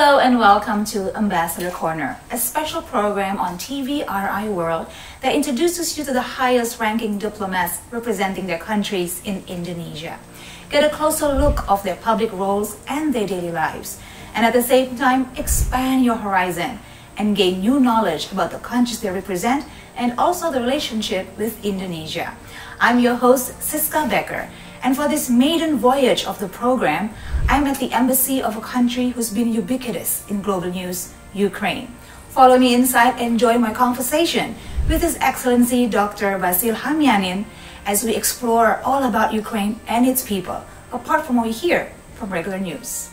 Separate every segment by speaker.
Speaker 1: Hello and welcome to Ambassador Corner, a special program on TVRI World that introduces you to the highest ranking diplomats representing their countries in Indonesia. Get a closer look of their public roles and their daily lives, and at the same time expand your horizon and gain new knowledge about the countries they represent and also the relationship with Indonesia. I'm your host, Cisca Becker, and for this maiden voyage of the program, I'm at the embassy of a country who's been ubiquitous in global news, Ukraine. Follow me inside and join my conversation with His Excellency Dr. Vasyl Hamianin as we explore all about Ukraine and its people, apart from what we hear from regular news.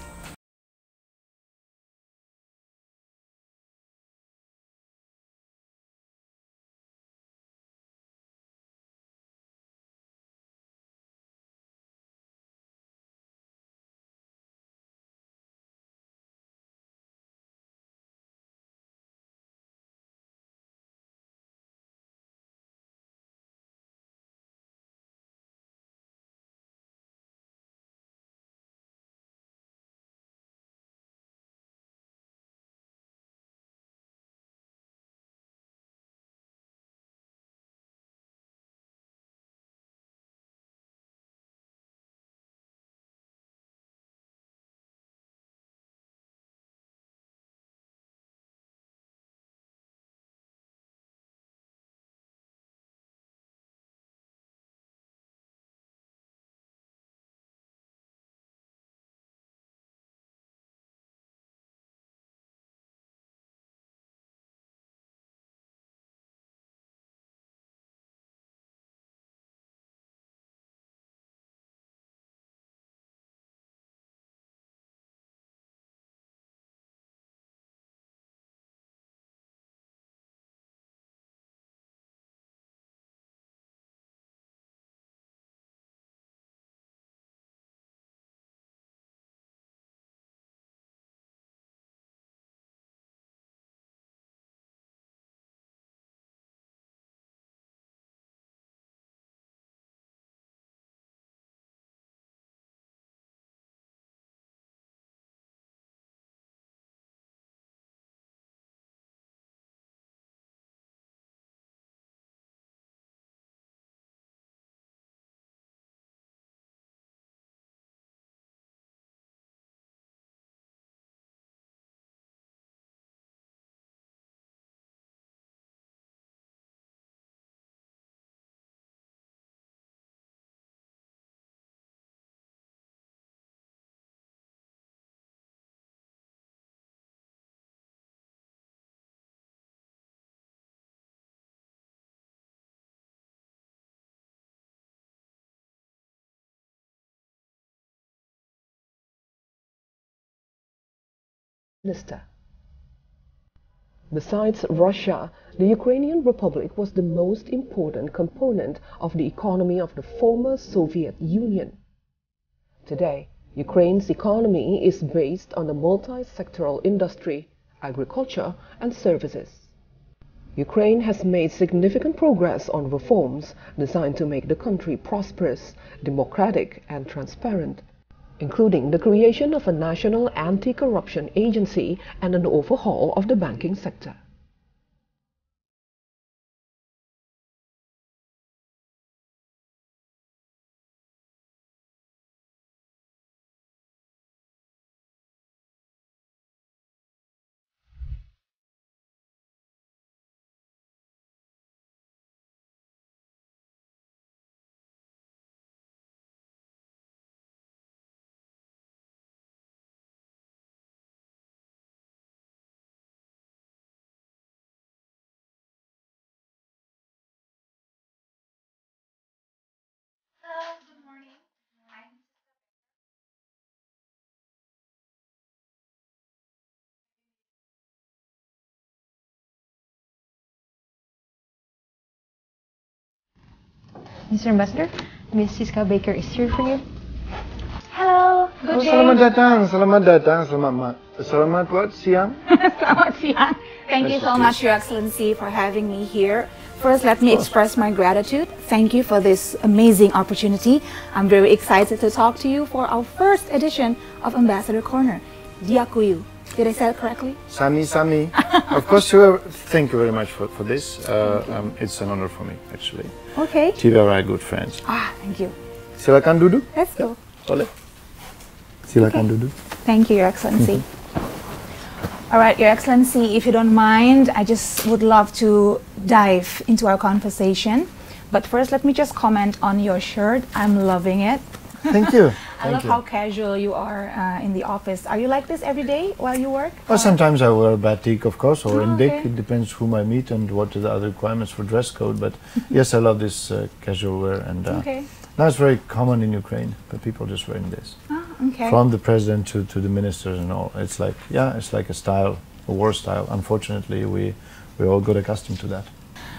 Speaker 2: Minister. Besides Russia, the Ukrainian Republic was the most important component of the economy of the former Soviet Union. Today, Ukraine's economy is based on a multi-sectoral industry, agriculture and services. Ukraine has made significant progress on reforms designed to make the country prosperous, democratic and transparent, including the creation of a national anti-corruption agency and an overhaul of the banking sector.
Speaker 1: Good morning.
Speaker 3: Mr. Ambassador, Miss Cisca Becker is here for you.
Speaker 1: Hello, good day.
Speaker 4: Selamat buat siang.
Speaker 1: Selamat siang. Thank you so much, Your Excellency, for having me here. First, let me express my gratitude. Thank you for this amazing opportunity. I'm very excited to talk to you for our first edition of Ambassador Corner. Diakuyu. Did I say it correctly?
Speaker 4: Sami. Of course, thank you very much for this. It's an honor for me, actually.
Speaker 1: Okay.
Speaker 4: TVRI, good friends.
Speaker 1: Thank you.
Speaker 4: Silakan duduk.
Speaker 1: Let's go.
Speaker 4: Boleh. Silakan duduk.
Speaker 1: Thank you, Your Excellency. All right, Your Excellency, if you don't mind, I just would love to dive into our conversation. But first, let me just comment on your shirt. I'm loving it.
Speaker 4: Thank you.
Speaker 1: I love how casual you are in the office. Are you like this every day while you work?
Speaker 4: Well, sometimes I wear batik, of course, or indik.
Speaker 1: Okay.
Speaker 4: It depends whom I meet and what are the other requirements for dress code. But yes, I love this casual wear. And now it's very common in Ukraine, but people just wearing this.
Speaker 1: Okay.
Speaker 4: From the president to the ministers and all. It's like, it's like a style, a war style. Unfortunately, we all got accustomed to that.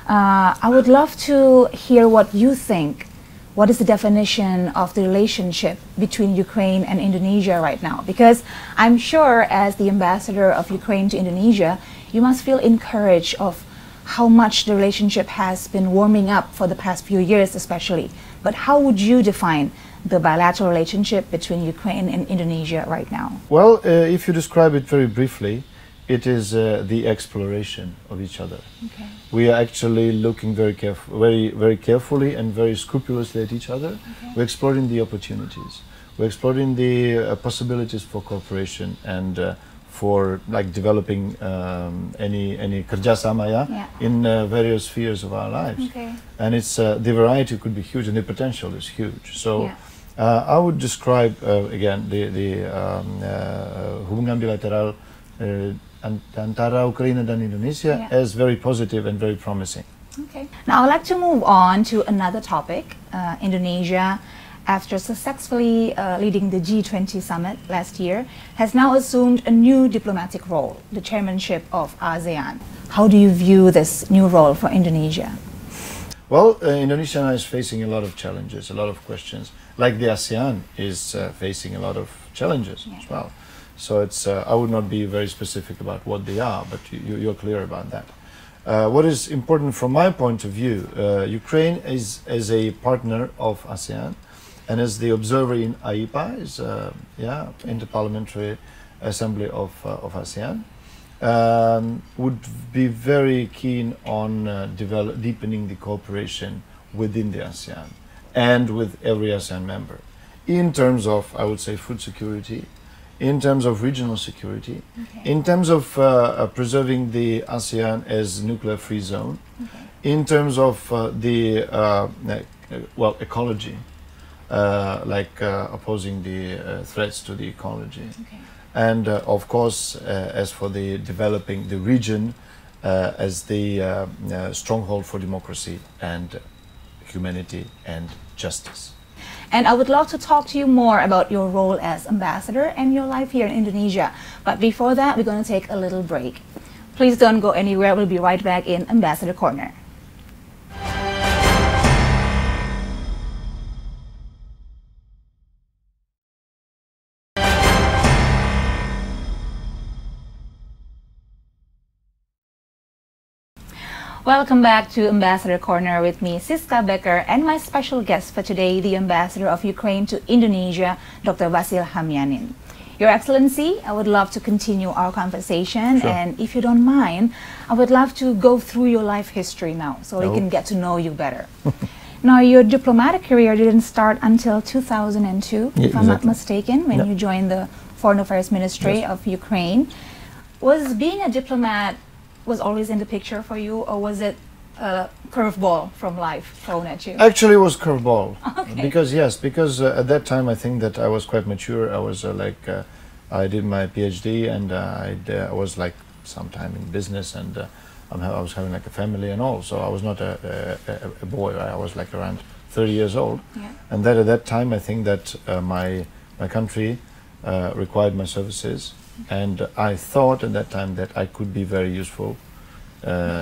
Speaker 1: I would love to hear what you think. What is the definition of the relationship between Ukraine and Indonesia right now? Because I'm sure as the ambassador of Ukraine to Indonesia, you must feel encouraged of how much the relationship has been warming up for the past few years especially. But how would you define the bilateral relationship between Ukraine and Indonesia right now?
Speaker 4: Well, if you describe it very briefly, it is the exploration of each other.
Speaker 1: Okay.
Speaker 4: We are actually looking very carefully and very scrupulously at each other.
Speaker 1: Okay.
Speaker 4: We're exploring the opportunities. We're exploring the possibilities for cooperation and for like developing any kerjasama in various spheres of our lives.
Speaker 1: Okay.
Speaker 4: And it's the variety could be huge and the potential is huge. So I would describe again the hubungan bilateral antara Ukraine dan Indonesia as very positive and very promising.
Speaker 1: Okay. Now I'd like to move on to another topic. Indonesia, after successfully leading the G20 summit last year, has now assumed a new diplomatic role, the chairmanship of ASEAN. How do you view this new role for Indonesia?
Speaker 4: Well, Indonesia is facing a lot of challenges, a lot of questions, like the ASEAN is facing a lot of challenges as well. So it's, I would not be very specific about what they are, but you're clear about that. What is important from my point of view, Ukraine is a partner of ASEAN and as the observer in AIPA, is Interparliamentary Assembly of ASEAN, would be very keen on deepening the cooperation within the ASEAN and with every ASEAN member in terms of, I would say, food security, in terms of regional security, in terms of preserving the ASEAN as nuclear-free zone, in terms of ecology, opposing the threats to the ecology, and of course, as for the developing the region as the stronghold for democracy and humanity and justice.
Speaker 1: And I would love to talk to you more about your role as ambassador and your life here in Indonesia. But before that, we're going to take a little break. Please don't go anywhere. We'll be right back in Ambassador Corner. Welcome back to Ambassador Corner with me, Cisca Becker, and my special guest for today, the Ambassador of Ukraine to Indonesia, Dr. Vasyl Hamianin. Your Excellency, I would love to continue our conversation, and if you don't mind, I would love to go through your life history now, so we can get to know you better. Now, your diplomatic career didn't start until 2002, if I'm not mistaken, when you joined the Foreign Affairs Ministry of Ukraine. Was being a diplomat was always in the picture for you, or was it a curveball from life thrown at you?
Speaker 4: Actually, it was curveball. Because at that time I think that I was quite mature. I was I did my PhD and I was like sometime in business and I was having like a family and all. So I was not a boy. I was like around 30 years old. And that at that time I think that my country required my services. And I thought at that time that I could be very useful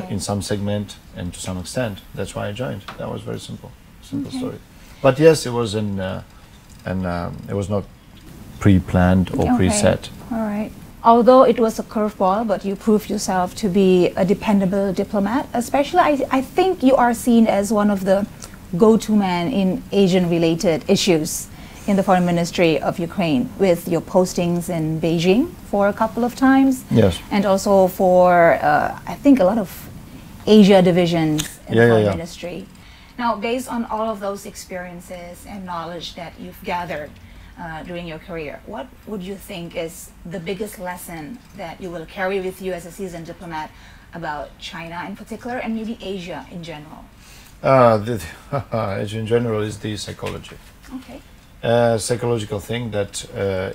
Speaker 4: in some segment and to some extent. That's why I joined. That was very simple story. But yes, it was it was not pre-planned or preset.
Speaker 1: All right. Although it was a curveball, but you proved yourself to be a dependable diplomat. Especially, I think you are seen as one of the go-to men in Asian-related issues in the Foreign Ministry of Ukraine with your postings in Beijing for a couple of times.
Speaker 4: Yes.
Speaker 1: And also for, I think, a lot of Asia divisions in the Foreign Ministry. Now, based on all of those experiences and knowledge that you've gathered during your career, what would you think is the biggest lesson that you will carry with you as a seasoned diplomat about China in particular and maybe Asia in general?
Speaker 4: Asia in general is the psychology.
Speaker 1: Okay.
Speaker 4: Psychological thing that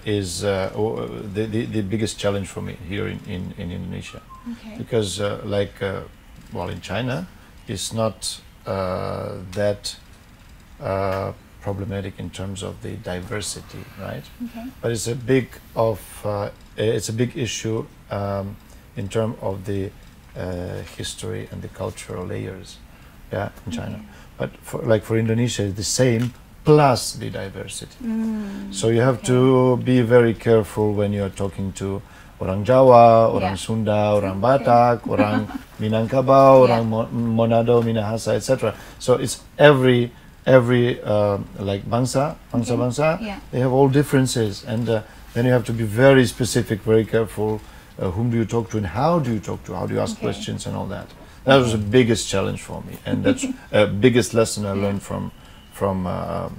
Speaker 4: is the biggest challenge for me here in Indonesia.
Speaker 1: Okay.
Speaker 4: Because well, in China, it's not that problematic in terms of the diversity, right?
Speaker 1: Okay.
Speaker 4: But it's a big issue in terms of the history and the cultural layers, yeah, in China. But for Indonesia, it's the same plus the diversity. So you have to be very careful when you're talking to orang Jawa, orang Sunda, orang Batak, orang Minangkabau, orang Manado, Minahasa, etc. So it's every like bangsa, they have all differences, and then you have to be very specific, very careful. Whom do you talk to and how do you talk to? How do you ask questions and all that? That was the biggest challenge for me, and that's biggest lesson I learned from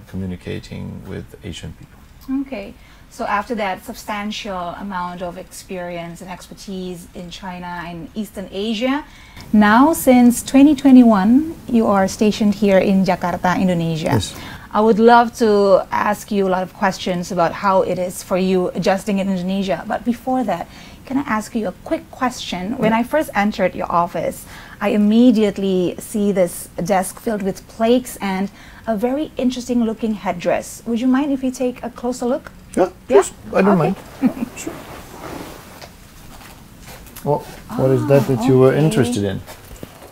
Speaker 4: communicating with Asian people.
Speaker 1: Okay. So after that substantial amount of experience and expertise in China and Eastern Asia, now since 2021, you are stationed here in Jakarta, Indonesia.
Speaker 4: Yes.
Speaker 1: I would love to ask you a lot of questions about how it is for you adjusting in Indonesia. But before that, can I ask you a quick question? When I first entered your office, I immediately see this desk filled with plaques and a very interesting looking headdress. Would you mind if we take a closer look?
Speaker 4: Yeah, yes, I don't mind. Sure. Well, what is that you were interested in?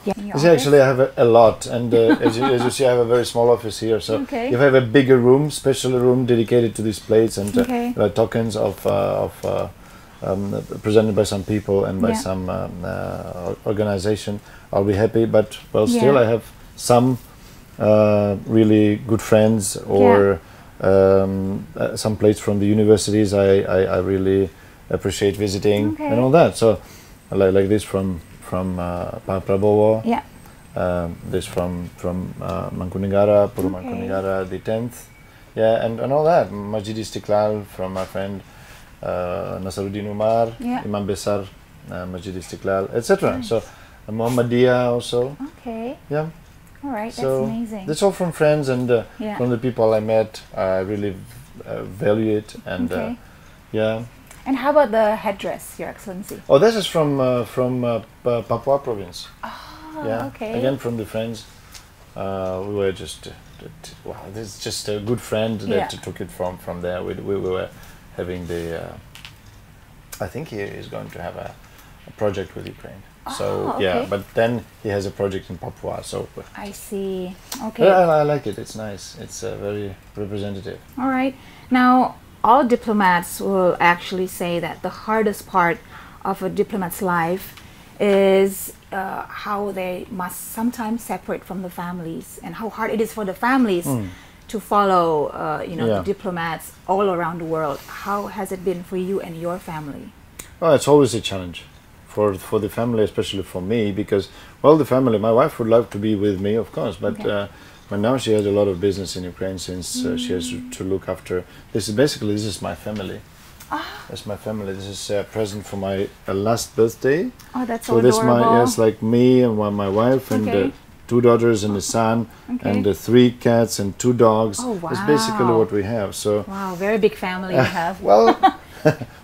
Speaker 1: Yeah.
Speaker 4: You see, actually, I have a lot, and as you see, I have a very small office here. So if I have a bigger room, special room dedicated to these plates and tokens of presented by some people and by some organization, I'll be happy. But well, still, I have some really good friends or some plates from the universities I really appreciate visiting and all that. So like this from Pak Prabowo, this from Mangkunegara, Pura Mangkunegara, the 10th, and all that. Masjid Istiqlal from my friend Nasaruddin Umar, Imam Besar, Masjid Istiqlal, etc. Nice. So Muhammadiyah also. Okay. Yeah.
Speaker 1: All right,
Speaker 4: so
Speaker 1: that's amazing.
Speaker 4: That's all from friends and from the people I met. I really value it, and
Speaker 1: And how about the headdress, Your Excellency?
Speaker 4: Oh, this is from Papua province.
Speaker 1: Oh, okay.
Speaker 4: Again from the friends. We were just wow. This is just a good friend that took it from there. We were having the. I think he is going to have a project with Ukraine. So but then he has a project in Papua. So
Speaker 1: I see. Okay.
Speaker 4: I like it. It's nice. It's very representative.
Speaker 1: All right. Now, all diplomats will actually say that the hardest part of a diplomat's life is how they must sometimes separate from the families, and how hard it is for the families to follow, the diplomats all around the world. How has it been for you and your family?
Speaker 4: Well, it's always a challenge. For the family, especially for me, because, well, the family, my wife would love to be with me, of course, but now she has a lot of business in Ukraine since she has to look after. This is my family. That's my family. This is a present for my last birthday.
Speaker 1: Oh, that's so adorable.
Speaker 4: This like me and my wife and 2 daughters and a son and 3 cats and 2 dogs.
Speaker 1: Oh, wow.
Speaker 4: That's basically what we have. So
Speaker 1: wow, very big family you have.
Speaker 4: Well.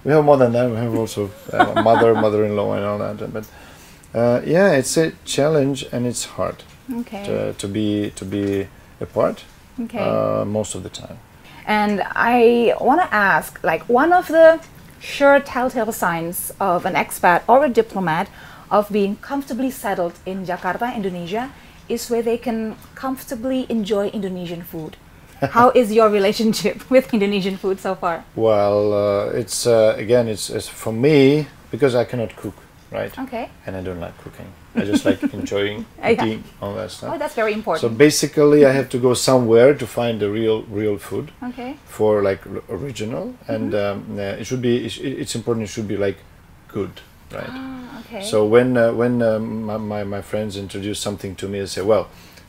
Speaker 4: We have more than that. We have also mother-in-law and all that. But it's a challenge and it's hard to be apart most of the time.
Speaker 1: And I want to ask, like, one of the sure telltale signs of an expat or a diplomat of being comfortably settled in Jakarta, Indonesia, is where they can comfortably enjoy Indonesian food. How is your relationship with Indonesian food so far?
Speaker 4: Well, it's for me, because I cannot cook. right?
Speaker 1: Okay.
Speaker 4: And I don't like cooking. I just like enjoying eating all that stuff.
Speaker 1: Oh, that's very important.
Speaker 4: So basically, I have to go somewhere to find the real food
Speaker 1: Okay.
Speaker 4: for like original, and it should be. It's important. It should be like good, right?
Speaker 1: Ah, okay.
Speaker 4: So when my friends introduce something to me, they say, well,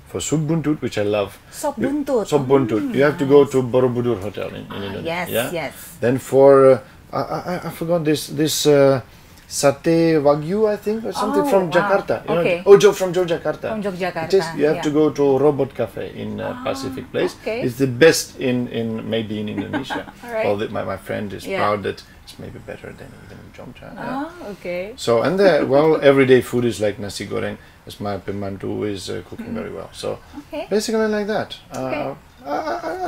Speaker 4: for soup buntut, which I love.
Speaker 1: Sop buntut.
Speaker 4: Sop buntut. You have to go to Borobudur Hotel in Indonesia.
Speaker 1: Yes,
Speaker 4: yeah?
Speaker 1: yes.
Speaker 4: Then for I forgot this satay wagyu, I think, or something from Jakarta. You
Speaker 1: okay.
Speaker 4: know, from Yogyakarta.
Speaker 1: From Yogyakarta.
Speaker 4: You have to go to Robot Cafe in Pacific Place.
Speaker 1: Okay.
Speaker 4: It's the best in maybe in Indonesia.
Speaker 1: All right.
Speaker 4: Although my friend is proud that it's maybe better than even in Jogja.
Speaker 1: Okay.
Speaker 4: So and the everyday food is like nasi goreng. As my pemandu is cooking very well. So basically like that. I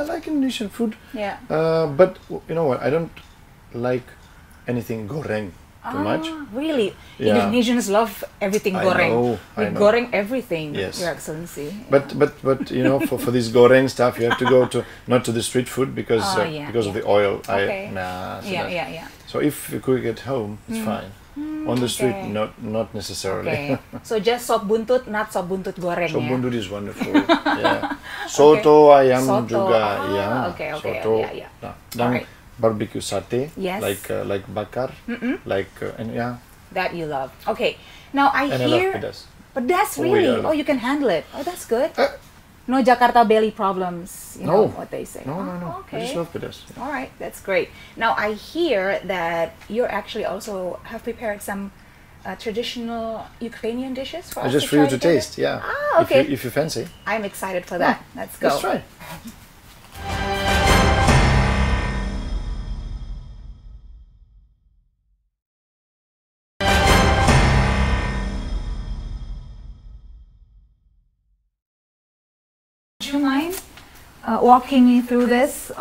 Speaker 4: like Indonesian food.
Speaker 1: Yeah.
Speaker 4: But you know what? I don't like anything goreng too much.
Speaker 1: Really?
Speaker 4: Yeah.
Speaker 1: Indonesians love everything goreng.
Speaker 4: I
Speaker 1: We
Speaker 4: know.
Speaker 1: goreng everything,
Speaker 4: Yes.
Speaker 1: Your Excellency.
Speaker 4: But you know, for this goreng stuff, you have to go to not to the street food because of the oil.
Speaker 1: Okay.
Speaker 4: Yeah. So if you cook at home, it's fine. On the street, not necessarily.
Speaker 1: Okay. So just sop buntut, not sop buntut goreng.
Speaker 4: Sop
Speaker 1: ya?
Speaker 4: buntut is wonderful. Yeah. Soto ayam
Speaker 1: Soto.
Speaker 4: juga. Yeah.
Speaker 1: Okay.
Speaker 4: Soto.
Speaker 1: Yeah.
Speaker 4: Nah, dan
Speaker 1: Alright.
Speaker 4: barbecue satay.
Speaker 1: Yes.
Speaker 4: Like bakar. Like and yeah.
Speaker 1: That you love. Okay. Now I
Speaker 4: And I
Speaker 1: hear
Speaker 4: love pedas.
Speaker 1: pedas,
Speaker 4: Oh,
Speaker 1: really?
Speaker 4: yeah.
Speaker 1: Oh, you can handle it. Oh, that's good. No Jakarta belly problems. You know what they say.
Speaker 4: No.
Speaker 1: Okay.
Speaker 4: I just love pedas.
Speaker 1: All right, that's great. Now I hear that you actually also have prepared some traditional Ukrainian dishes for us
Speaker 4: Just
Speaker 1: to
Speaker 4: for you
Speaker 1: try
Speaker 4: to
Speaker 1: together?
Speaker 4: taste, yeah.
Speaker 1: Ah, okay.
Speaker 4: If you fancy.
Speaker 1: I'm excited for that. Let's go.
Speaker 4: Let's try.
Speaker 1: Would you mind walking me through this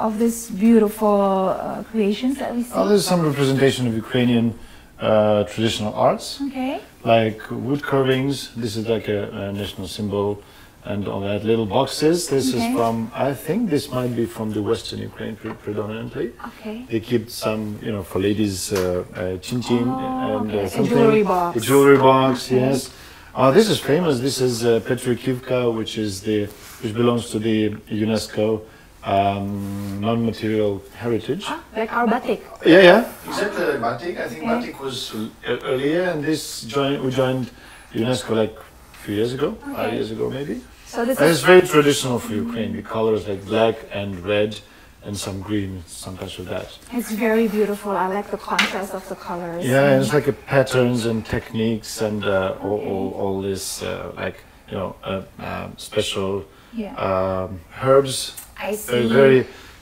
Speaker 1: beautiful creations that we see?
Speaker 4: Oh, there's some representation of Ukrainian traditional arts,
Speaker 1: Okay.
Speaker 4: like wood carvings. This is like a national symbol, and all that. Little boxes. This is from, I think this might be from the Western Ukraine predominantly.
Speaker 1: Okay.
Speaker 4: They keep some, you know, for ladies, chin-chin and
Speaker 1: okay.
Speaker 4: something.
Speaker 1: A jewelry box.
Speaker 4: A jewelry box, yes. This is famous. This is Petrikivka, which belongs to the UNESCO non-material heritage.
Speaker 1: Like our batik.
Speaker 4: Yeah. Exactly like batik. I think batik was earlier, and we joined UNESCO like a few years ago, 5 years ago maybe.
Speaker 1: So this
Speaker 4: And
Speaker 1: is
Speaker 4: it's very traditional for Ukraine. The colors like black and red, and some green, sometimes with that.
Speaker 1: it's very beautiful. I like the contrast of the colors.
Speaker 4: Yeah, and it's like a patterns and techniques and all this like you know special herbs.
Speaker 1: I see.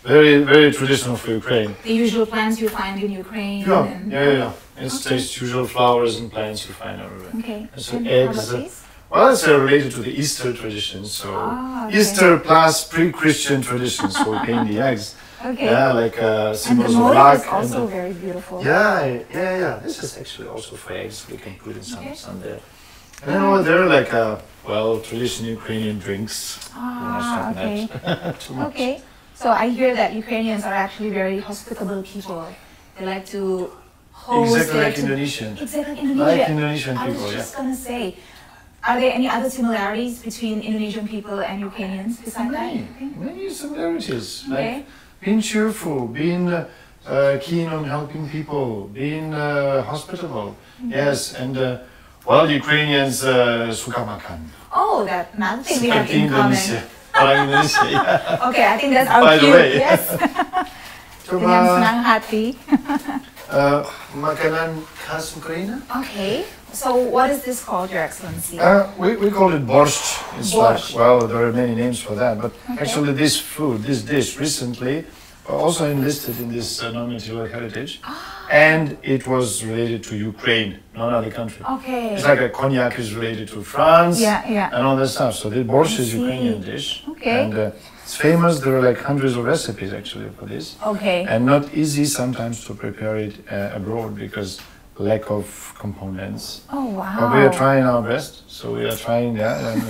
Speaker 4: Very traditional for Ukraine.
Speaker 1: The usual plants you find in Ukraine.
Speaker 4: Yeah. It's just usual flowers and plants you find everywhere.
Speaker 1: Okay.
Speaker 4: And so
Speaker 1: And
Speaker 4: eggs.
Speaker 1: how about these?
Speaker 4: Well, it's related to the Easter tradition. So Easter plus pre-Christian traditions. So we paint the eggs.
Speaker 1: Okay.
Speaker 4: Yeah, like
Speaker 1: And the
Speaker 4: symbols of
Speaker 1: mold
Speaker 4: luck.
Speaker 1: is also very beautiful.
Speaker 4: Yeah. This is actually also for eggs. We can put in some there. And then there are like traditional Ukrainian drinks.
Speaker 1: Okay.
Speaker 4: Too much.
Speaker 1: Okay. So I hear that Ukrainians are actually very hospitable people. They like to host.
Speaker 4: Exactly
Speaker 1: they
Speaker 4: like
Speaker 1: to-
Speaker 4: Indonesian.
Speaker 1: Exactly like Indonesia.
Speaker 4: Like Indonesian
Speaker 1: I
Speaker 4: people,
Speaker 1: was
Speaker 4: yeah.
Speaker 1: just gonna say, are there any other similarities between Indonesian people and Ukrainians besides that?
Speaker 4: Many similarities.
Speaker 1: Okay.
Speaker 4: Like being cheerful, being keen on helping people, being hospitable. Yes, and Ukrainians suka makan.
Speaker 1: Oh, that nothing we have
Speaker 4: Seperti
Speaker 1: in common.
Speaker 4: Indonesia. Orang Indonesia, yeah.
Speaker 1: Okay, I think that's our
Speaker 4: By the
Speaker 1: cue.
Speaker 4: way.
Speaker 1: Yes. Dengan
Speaker 4: Coba
Speaker 1: senang hati.
Speaker 4: makanan khas Ukraina.
Speaker 1: Okay. So what is this called, Your Excellency?
Speaker 4: We call it borscht. It's
Speaker 1: Borscht.
Speaker 4: like, well, there are many names for that, but actually this dish recently also enlisted in this non-material heritage, and it was related to Ukraine, not other country.
Speaker 1: Okay.
Speaker 4: It's like a cognac is related to France,
Speaker 1: Yeah.
Speaker 4: and all that stuff. So the borscht is
Speaker 1: see.
Speaker 4: Ukrainian dish,
Speaker 1: Okay.
Speaker 4: and it's famous. There are like hundreds of recipes actually for this,
Speaker 1: Okay.
Speaker 4: and not easy sometimes to prepare it abroad because lack of components.
Speaker 1: Oh, wow.
Speaker 4: But we are trying our best, so we are trying that. And,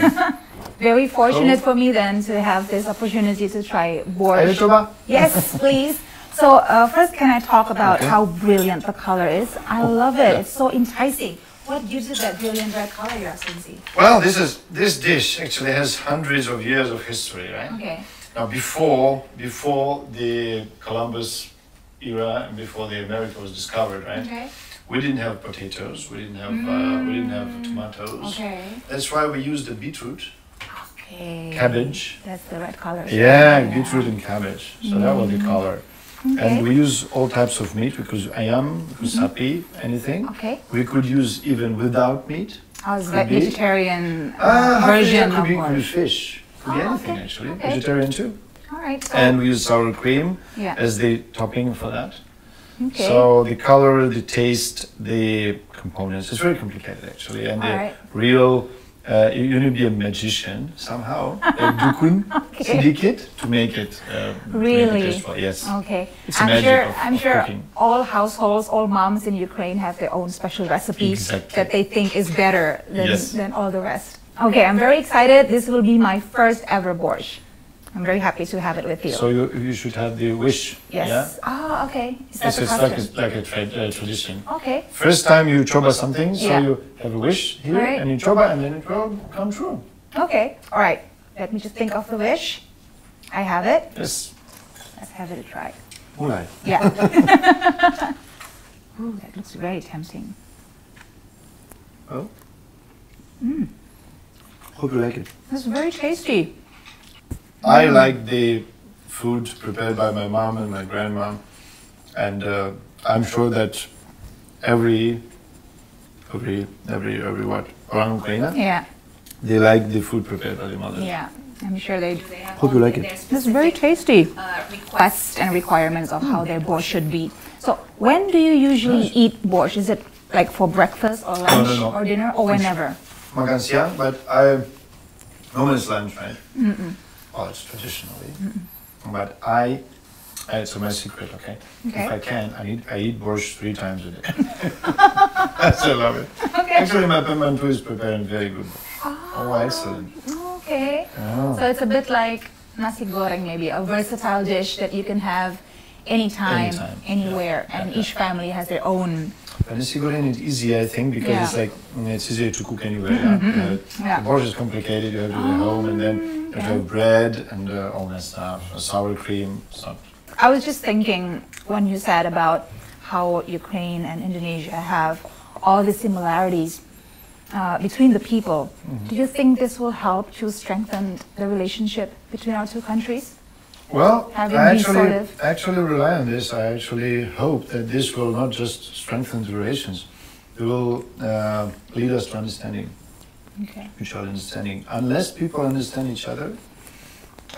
Speaker 1: Very fortunate for me then to have this opportunity to try
Speaker 4: Ayo
Speaker 1: borscht.
Speaker 4: coba.
Speaker 1: Yes, please. So first, can I talk about how brilliant the color is? I love it. It's so enticing. What gives it that brilliant red color, Your Excellency?
Speaker 4: Well, this dish actually has hundreds of years of history, right?
Speaker 1: Okay.
Speaker 4: Now, before the Columbus era and before the America was discovered, right?
Speaker 1: Okay.
Speaker 4: We didn't have potatoes. We didn't have tomatoes.
Speaker 1: Okay.
Speaker 4: That's why we used the beetroot,
Speaker 1: Okay.
Speaker 4: cabbage.
Speaker 1: That's the red color.
Speaker 4: Yeah, beetroot and cabbage. So that was the color.
Speaker 1: Okay.
Speaker 4: And we use all types of meat. We could use ayam, we could use sapi, anything.
Speaker 1: Okay.
Speaker 4: We could use even without meat.
Speaker 1: How's
Speaker 4: Could be.
Speaker 1: vegetarian
Speaker 4: Version
Speaker 1: version
Speaker 4: could
Speaker 1: of
Speaker 4: be
Speaker 1: borscht?
Speaker 4: fish. Could be anything
Speaker 1: okay.
Speaker 4: actually.
Speaker 1: Okay.
Speaker 4: Vegetarian too.
Speaker 1: All right. So,
Speaker 4: And we use sour cream
Speaker 1: Yeah.
Speaker 4: as the topping for that.
Speaker 1: okay.
Speaker 4: So the color, the taste, the components, it's very complicated actually. And the
Speaker 1: Alright.
Speaker 4: real, you need to be a magician somehow, a dukun, sidikit, to make it
Speaker 1: Really?
Speaker 4: tasteful. Yes.
Speaker 1: Okay.
Speaker 4: It's a magic of
Speaker 1: I'm sure
Speaker 4: cooking.
Speaker 1: all households, all moms in Ukraine have their own special recipes
Speaker 4: Exactly.
Speaker 1: that they think is better
Speaker 4: Yes.
Speaker 1: than all the rest. Okay, I'm very excited. This will be my first ever borscht. I'm very happy to have it with you.
Speaker 4: So you should have the wish.
Speaker 1: Yes.
Speaker 4: Yeah?
Speaker 1: Ah, okay. Is that
Speaker 4: It's
Speaker 1: the
Speaker 4: like
Speaker 1: custom?
Speaker 4: like a tradition.
Speaker 1: Okay.
Speaker 4: First time you choba something, so
Speaker 1: Yeah.
Speaker 4: you have a wish here,
Speaker 1: Alright.
Speaker 4: and you choba, and then it will come true.
Speaker 1: Okay. All right. Let me just think of the wish. I have it.
Speaker 4: Yes.
Speaker 1: Let's have it a try.
Speaker 4: Alright.
Speaker 1: Yeah. Ooh, that looks very tempting.
Speaker 4: Oh. Hope you like it.
Speaker 1: It's very tasty.
Speaker 4: I like the food prepared by my mom and my grandma, and I'm sure that every what around Ukraine,
Speaker 1: Yeah.
Speaker 4: they like the food prepared by the mothers.
Speaker 1: Yeah. I'm sure they do.
Speaker 4: Hope you like it.
Speaker 1: It's very tasty. Requests and requirements of how their borscht should be. So when do you usually eat borscht? Is it like for breakfast or lunch
Speaker 4: no.
Speaker 1: or dinner or whenever?
Speaker 4: Makan siang, but I normally it's lunch, right? Oh, it's traditionally. But it's my secret, okay?
Speaker 1: Okay.
Speaker 4: If I can, I eat borscht 3 times a day. I love it.
Speaker 1: Okay.
Speaker 4: Actually, my Pemantu is preparing very good. Oh, excellent.
Speaker 1: Okay.
Speaker 4: Oh.
Speaker 1: So it's a bit like nasi goreng, maybe a versatile dish that you can have anytime,
Speaker 4: Anytime,
Speaker 1: anywhere,
Speaker 4: yeah.
Speaker 1: and
Speaker 4: Yeah,
Speaker 1: each family has their own.
Speaker 4: And the sigurine is easy, I think, because
Speaker 1: Yeah.
Speaker 4: it's like it's easier to cook anywhere. Yeah?
Speaker 1: Yeah.
Speaker 4: The borscht is complicated. You have to do it at home, and then you have to have bread and all that stuff, sour cream. So.
Speaker 1: I was just thinking when you said about how Ukraine and Indonesia have all the similarities between the people. Do you think this will help to strengthen the relationship between our two countries?
Speaker 4: Well,
Speaker 1: Having
Speaker 4: I
Speaker 1: these sort of-
Speaker 4: actually rely on this. I actually hope that this will not just strengthen the relations, it will lead us to understanding,
Speaker 1: Okay.
Speaker 4: mutual understanding. Unless people understand each other,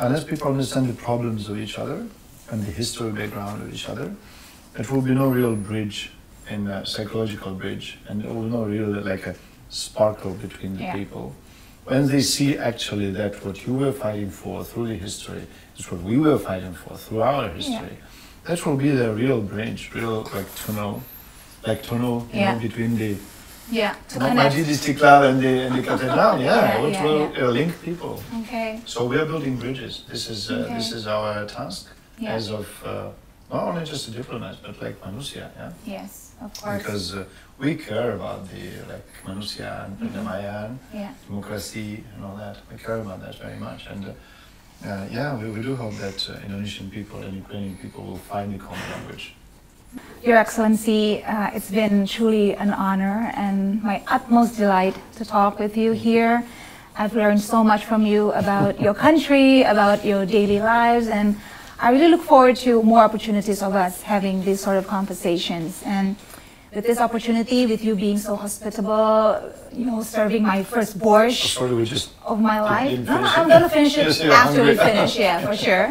Speaker 4: unless people understand the problems of each other and the history background of each other, there will be no real bridge, in a psychological bridge, and there will be no real like a sparkle between the
Speaker 1: Yeah.
Speaker 4: people. When they see actually that what you were fighting for through the history is what we were fighting for through our history, that will be the real bridge, real like tunnel, you
Speaker 1: Yeah.
Speaker 4: know, between the
Speaker 1: Yeah. To
Speaker 4: Majid Istiklal and the Catedral, which
Speaker 1: yeah,
Speaker 4: will link people.
Speaker 1: Okay.
Speaker 4: So we are building bridges. This is our task
Speaker 1: Yeah.
Speaker 4: as of not only just a diplomat, but like manusia, yeah.
Speaker 1: Yes, of course.
Speaker 4: Because we care about the like manusia and perdamaian,
Speaker 1: Yeah.
Speaker 4: democracy and all that. We care about that very much, and we do hope that Indonesian people and Ukrainian people will find the common language.
Speaker 1: Your Excellency, it's been truly an honor and my utmost delight to talk with you here. I've learned so much from you about your country, about your daily lives, and I really look forward to more opportunities of us having these sort of conversations. And with this opportunity, with you being so hospitable, you know, serving my first borscht
Speaker 4: Sorry, we just
Speaker 1: of my life.
Speaker 4: didn't
Speaker 1: No,
Speaker 4: finish
Speaker 1: I'm
Speaker 4: it.
Speaker 1: going to finish it
Speaker 4: Yes, you're
Speaker 1: after we
Speaker 4: hungry.
Speaker 1: finish, yeah, for sure.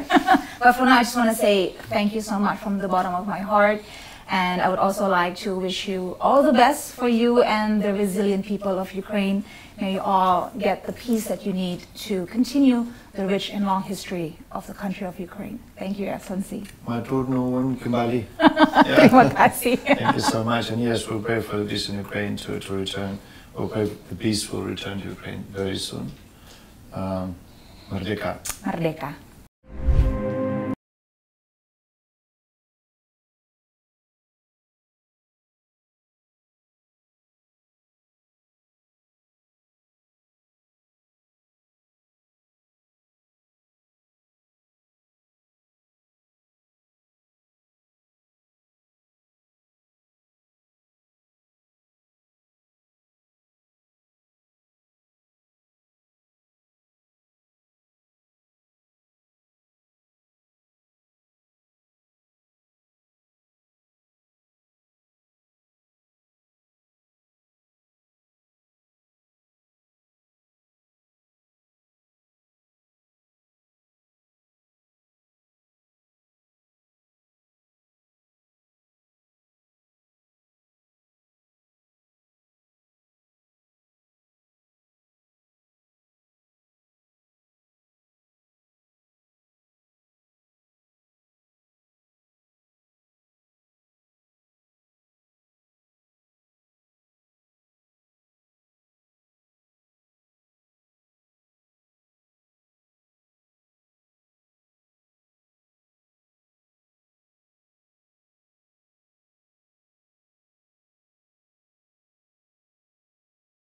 Speaker 1: But for now, I just want to say thank you so much from the bottom of my heart. And I would also like to wish you all the best for you and the resilient people of Ukraine. May you all get the peace that you need to continue the rich and long history of the country of Ukraine. Thank you, Your Excellency.
Speaker 4: Matur nuwun kembali.
Speaker 1: Terima kasih.
Speaker 4: Thank you so much. And yes, we'll pray for the peace in Ukraine to return. We'll pray the peace will return to Ukraine very soon. Merdeka.
Speaker 1: Merdeka.